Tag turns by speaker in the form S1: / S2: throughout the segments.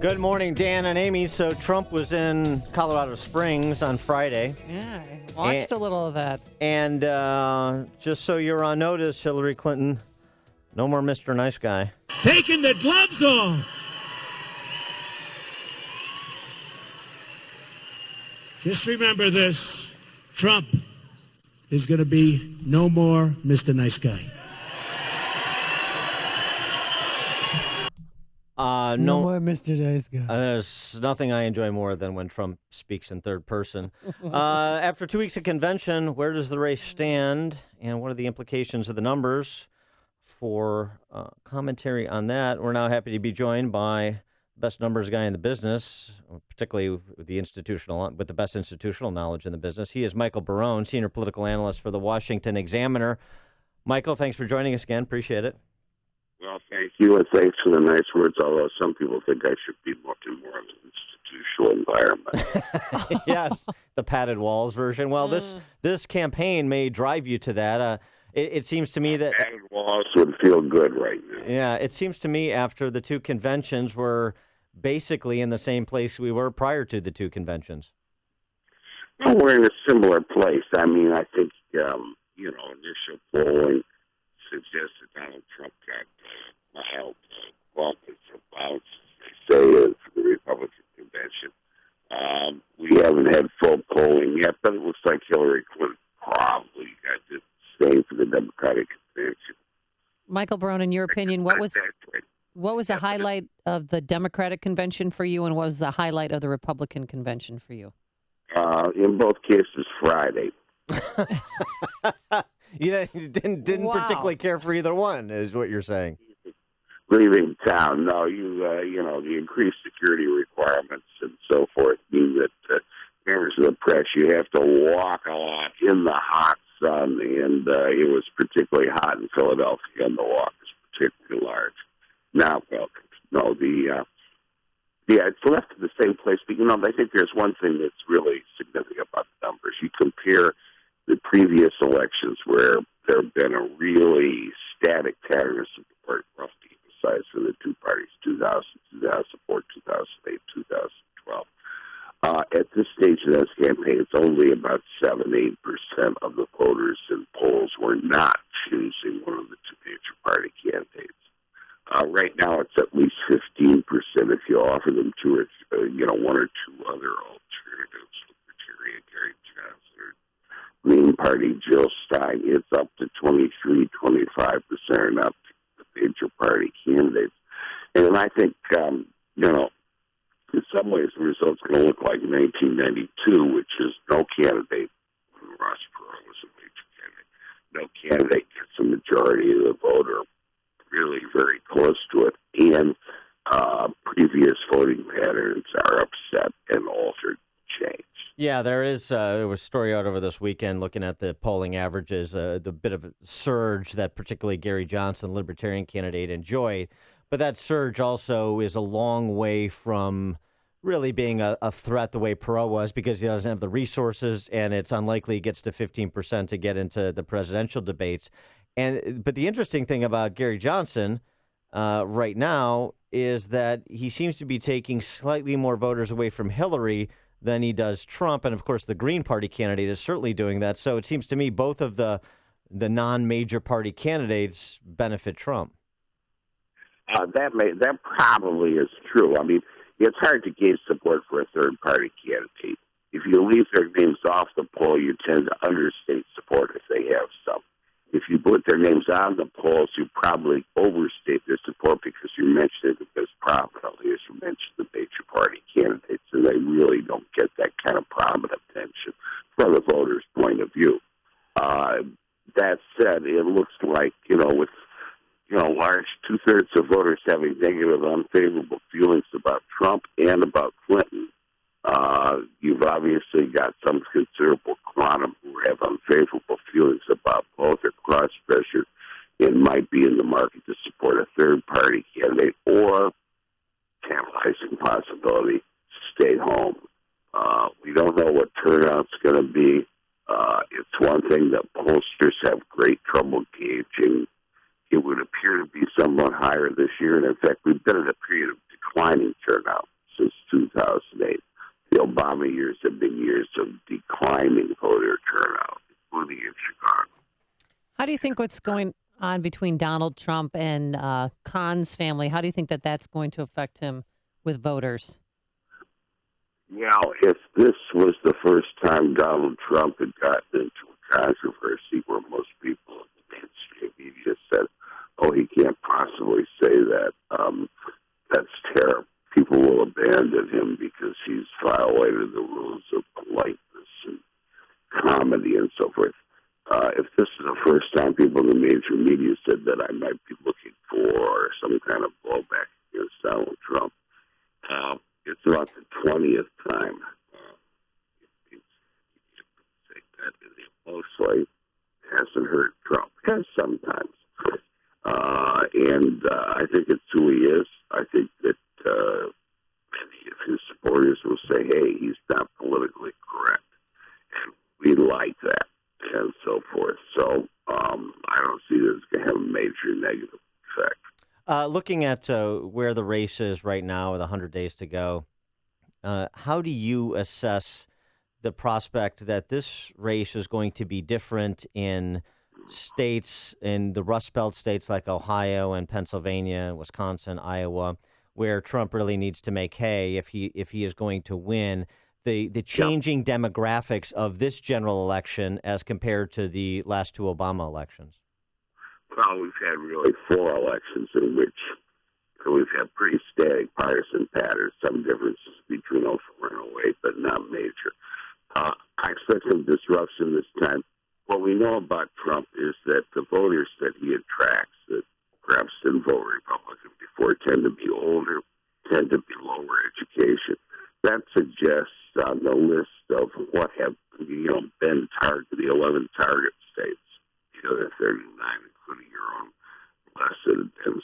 S1: Good morning, Dan and Amy. So Trump was in Colorado Springs on Friday.
S2: Yeah, I watched a little of that.
S1: And just so you're on notice, Hillary Clinton, no more Mr. Nice Guy.
S3: Taking the gloves off. Just remember this. Trump is going to be no more Mr. Nice Guy.
S2: No more Mr. Nice Guy.
S1: There's nothing I enjoy more than when Trump speaks in third person. After 2 weeks of convention, where does the race stand, and what are the implications of the numbers? For commentary on that, we're now happy to be joined by the best numbers guy in the business, particularly with the best institutional knowledge in the business. He is Michael Barone, senior political analyst for the Washington Examiner. Michael, thanks for joining us again. Appreciate it.
S4: Well, thank you, and thanks for the nice words, although some people think I should be looking more in an institutional environment.
S1: Yes, the padded walls version. Well, this campaign may drive you to that. It seems to me that
S4: padded walls would feel good right now.
S1: Yeah, it seems to me after the two conventions, we're basically in the same place we were prior to the two conventions.
S4: Well, we're in a similar place. I mean, I think, initial polling suggests that Donald Trump got mild bump and some bounce, they say, for the Republican convention. We haven't had full polling yet, but it looks like Hillary Clinton probably got the same for the Democratic convention.
S2: Michael Barone, in your opinion, what was the highlight of the Democratic convention for you, and what was the highlight of the Republican convention for you?
S4: In both cases, Friday.
S1: You didn't particularly care for either one, is what you're saying.
S4: Leaving town, no. The increased security requirements and so forth mean that members of the press, you have to walk a lot in the hot sun, and it was particularly hot in Philadelphia, and the walk is particularly large. Now, it's left in the same place, but I think there's one thing that's really significant about the numbers. You compare the previous elections where there have been a really static pattern of support, roughly equal size for the two parties, 2000, 2004, 2008, 2012. At this stage of this campaign, it's only about 7-8% of the voters in polls were not choosing one of the two major party candidates. Right now, it's at least 15% if you offer them one or two other alternatives, Libertarian Gary Johnson or Green Party Jill Stein. It's up to 23, 25% are not the major party candidates. And I think, in some ways, the result's going to look like 1992, which is no candidate. Ross Perot was a major candidate. No candidate gets a majority of the vote, or really very close to it, and previous voting patterns are upset and altered, changed.
S1: Yeah, there was a story out over this weekend looking at the polling averages, the bit of a surge that particularly Gary Johnson, Libertarian candidate, enjoyed. But that surge also is a long way from really being a threat the way Perot was, because he doesn't have the resources, and it's unlikely he gets to 15% to get into the presidential debates. But the interesting thing about Gary Johnson right now is that he seems to be taking slightly more voters away from Hillary than he does Trump. And, of course, the Green Party candidate is certainly doing that. So it seems to me both of the non-major party candidates benefit Trump.
S4: That probably is true. I mean, it's hard to gauge support for a third-party candidate. If you leave their names off the poll, you tend to understate support if they have some. If you put their names on the polls, you probably overstate their support because you mentioned it as prominently as you mentioned the major party candidates, and they really don't get that kind of prominent attention from the voters' point of view. That said, it looks like, with large two-thirds of voters having negative, unfavorable feelings about Trump and about Clinton, you've obviously got some considerable quantum who have unfavorable feelings about both, or cross-pressure, and might be in the market to support a third-party candidate, or tantalizing possibility, stay home. We don't know what turnout's going to be. It's one thing that pollsters have great trouble gauging. It would appear to be somewhat higher this year, and in fact, we've been in a period of declining turnout.
S2: you think what's going on between Donald Trump and Khan's family, how do you think that that's going to affect him with voters?
S4: Now, if this was the first time Donald Trump had gotten into a controversy where most people in the mainstream media said, oh, he can't possibly say that, that's terrible. People will abandon him because he's violated the rules of politeness and comedy and so forth. If this is the first time people in the major media said that, I might be looking for some kind of blowback against Donald Trump. It's about the 20th time. Mostly hasn't hurt Trump. Has sometimes. And I think it's who he is. I think that many of his supporters will say, hey, he's not politically correct. And we like that and so forth. So I don't see this going to have a major negative effect.
S1: Looking at where the race is right now with 100 days to go, how do you assess the prospect that this race is going to be different in states, in the Rust Belt states like Ohio and Pennsylvania, Wisconsin, Iowa, where Trump really needs to make hay if he is going to win? The changing demographics of this general election as compared to the last two Obama elections?
S4: Well, we've had really 4 elections in which we've had pretty static partisan patterns, some differences between 04 and 08, but not major. I expect some disruption this time. What we know about Trump is that the voters that he attracts that perhaps didn't vote Republican before tend to be older, tend to be lower education. That suggests on the list of what have been the 11 target states, the 39, including your own blessed and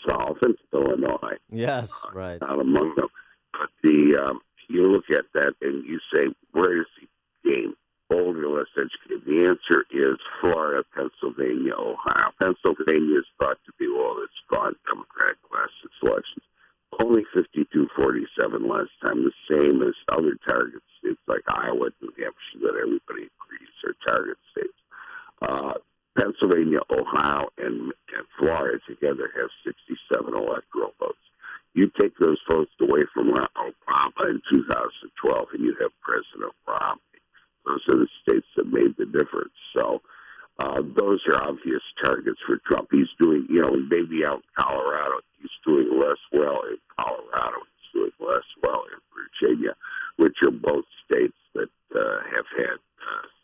S4: solvent Illinois.
S1: Yes, right.
S4: Not among them. But you look at that and you say, where does he gain? Older, less educated. The answer is Florida, Pennsylvania, Ohio. Pennsylvania is thought to be, it's gone Democratic last 6 elections. Only 52-47 last time, the same as other target states like Iowa, New Hampshire, that everybody agrees are target states. Pennsylvania, Ohio, and Florida together have 67 electoral votes. You take those votes away from Obama in 2012, and you have President Romney. Those are the states that made the difference. So those are obvious targets for Trump. He's doing, maybe out in Colorado, he's doing less well in Colorado. He's doing less well in Virginia, which are both states that have had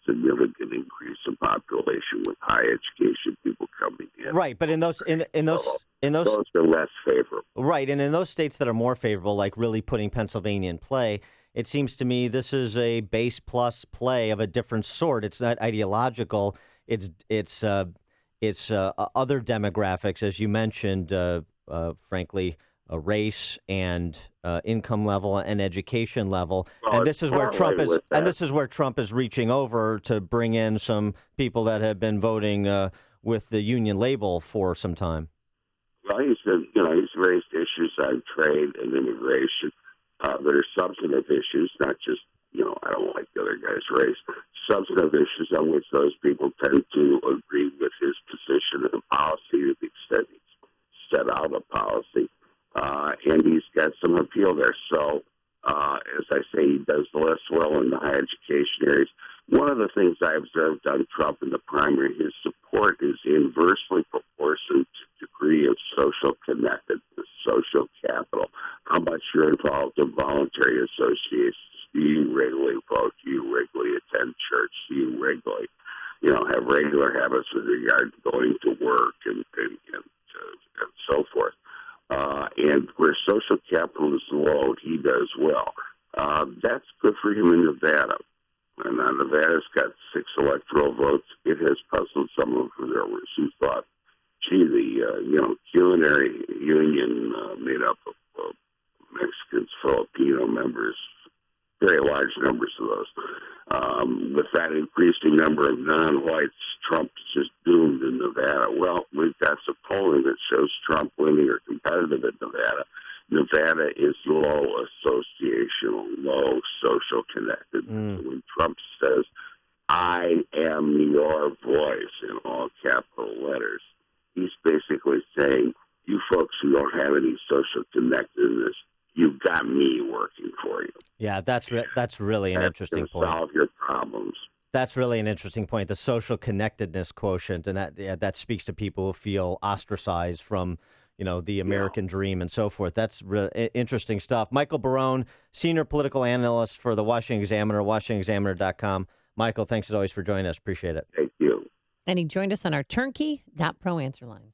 S4: significant increase in population with high education people coming in.
S1: Right, but those
S4: are less favorable.
S1: Right, and in those states that are more favorable, like really putting Pennsylvania in play, it seems to me this is a base plus play of a different sort. It's not ideological. It's other demographics, as you mentioned. Frankly, race and income level and education level, and this is where Trump is. And this is where Trump is reaching over to bring in some people that have been voting with the union label for some time.
S4: Well, he's raised issues on trade and immigration. There are substantive issues, not just, I don't like the other guy's race, substantive issues on which those people tend to agree with his position and policy to the extent he's set out a policy. And he's got some appeal there. So, as I say, he does less well in the higher education areas. One of the things I observed on Trump in the primary, his support is inversely proportional to degree of social connectedness, social capital, how much you're involved in voluntary associations. Do you regularly vote? Do you regularly attend church? Do you regularly, have regular habits with regard to going to work and so forth? And where social capital is low, he does well. That's good for him in Nevada. And Nevada's got 6 electoral votes. It has puzzled some of the observers who thought, the culinary union made up of Mexicans, Filipino members, very large numbers of those. With that increasing number of non-whites, Trump's just doomed in Nevada. Well, we've got some polling that shows Trump winning or competitive in Nevada. Nevada is low associational, low social connectedness. When Trump says I am your voice in all capital letters. He's basically saying, you folks who don't have any social connectedness, you've got me working for you.
S1: Yeah, that's really an interesting point.
S4: Solve your problems.
S1: That's really an interesting point. The social connectedness quotient, and that speaks to people who feel ostracized from the American dream and so forth. That's interesting stuff. Michael Barone, senior political analyst for the Washington Examiner, WashingtonExaminer.com. Michael, thanks as always for joining us. Appreciate it.
S4: Thank you.
S2: And he joined us on our turnkey.pro answer line.